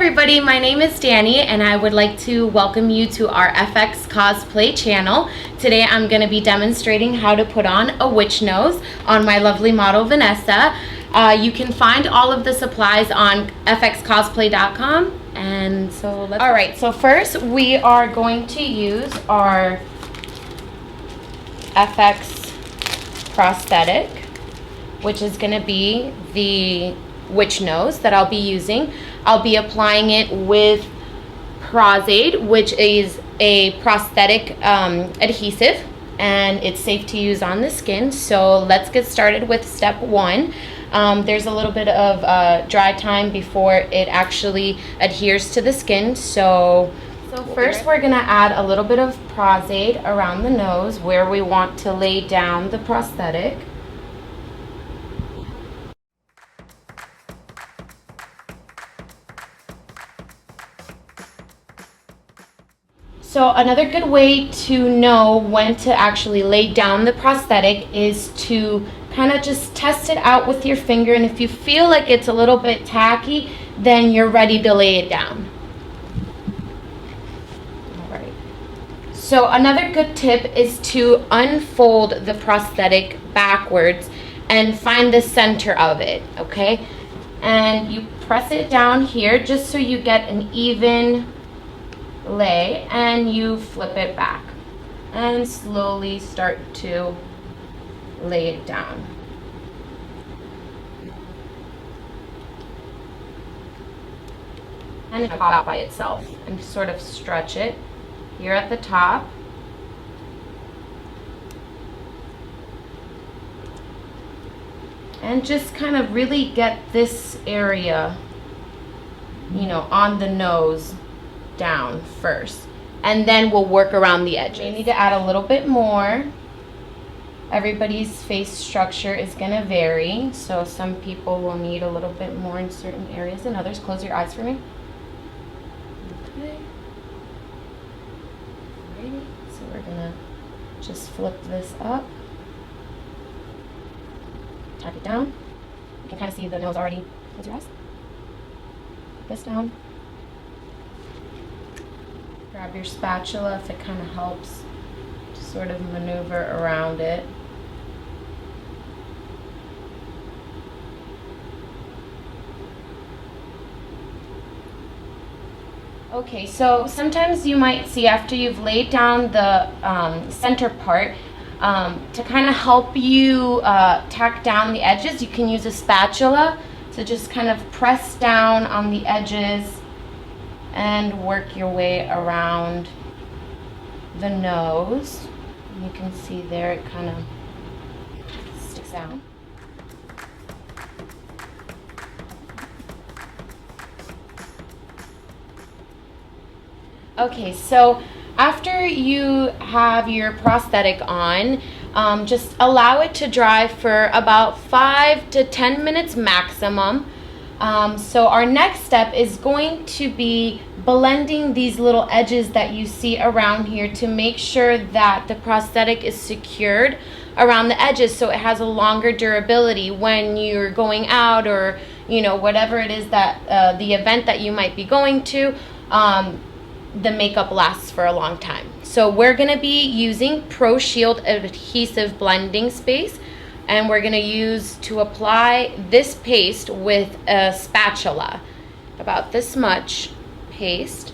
everybody, my name is Danny and I would like to welcome you to our FX Cosplay channel. Today I'm going to be demonstrating how to put on a witch nose on my lovely model Vanessa. You can find all of the supplies on fxcosplay.com. And so alright, so first we are going to use our FX prosthetic, which is going to be the witch nose that I'll be using. I'll be applying it with prosthetic, which is a prosthetic adhesive, and it's safe to use on the skin. So let's get started with step one. There's a little bit of dry time before it actually adheres to the skin. So first we're gonna add a little bit of prosthetic around the nose where we want to lay down the prosthetic. So another good way to know when to actually lay down the prosthetic is to kind of just test it out with your finger, and if you feel like it's a little bit tacky, then you're ready to lay it down. Alright. So another good tip is to unfold the prosthetic backwards and find the center of it, okay? And you press it down here just so you get an even lay, and you flip it back and slowly start to lay it down. And it'll pop out by itself, and sort of stretch it here at the top. And just kind of really get this area, you know, on the nose down first, and then we'll work around the edges. We need to add a little bit more. Everybody's face structure is going to vary, so some people will need a little bit more in certain areas than others. Close your eyes for me. Okay. Alrighty. So we're going to just flip this up, tack it down. You can kind of see the nose already. Close your eyes. Put this down. Grab your spatula if it kind of helps to sort of maneuver around it. Okay, so sometimes you might see after you've laid down the center part, to kind of help you tack down the edges, you can use a spatula to just kind of press down on the edges and work your way around the nose. You can see there it kind of sticks out. Okay, so after you have your prosthetic on, just allow it to dry for about 5 to 10 minutes maximum. So our next step is going to be blending these little edges that you see around here to make sure that the prosthetic is secured around the edges, so it has a longer durability when you're going out, or you know, whatever it is that the event that you might be going to, the makeup lasts for a long time. So we're going to be using Pro Shield adhesive blending space, and we're going to use to apply this paste with a spatula, about this much paste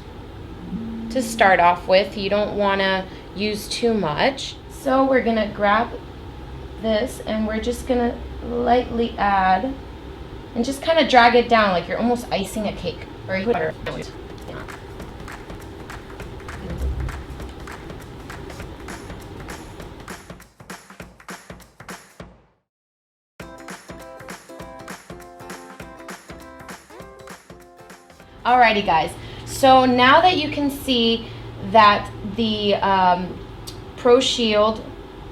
to start off with. You don't want to use too much. So we're going to grab this and we're just going to lightly add and just kind of drag it down like you're almost icing a cake. Or you put butter. Alrighty guys, so now that you can see that the Pro Shield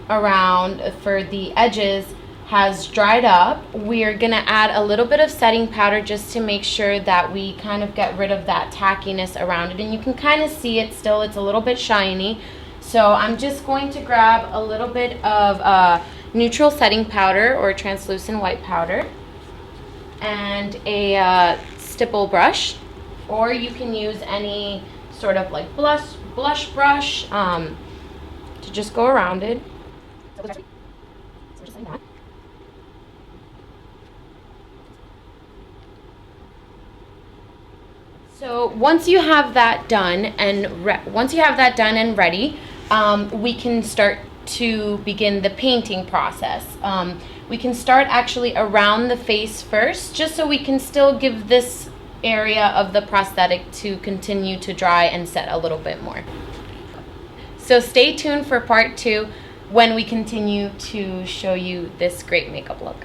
around for the edges has dried up, we're going to add a little bit of setting powder just to make sure that we kind of get rid of that tackiness around it. And you can kind of see it still, it's a little bit shiny. So I'm just going to grab a little bit of neutral setting powder or translucent white powder and a stipple brush. or you can use any sort of like blush brush to just go around it. So just like that. So once you have that done and ready, we can start to begin the painting process. We can start actually around the face first, just so we can still give this area of the prosthetic to continue to dry and set a little bit more. So stay tuned for part 2 when we continue to show you this great makeup look.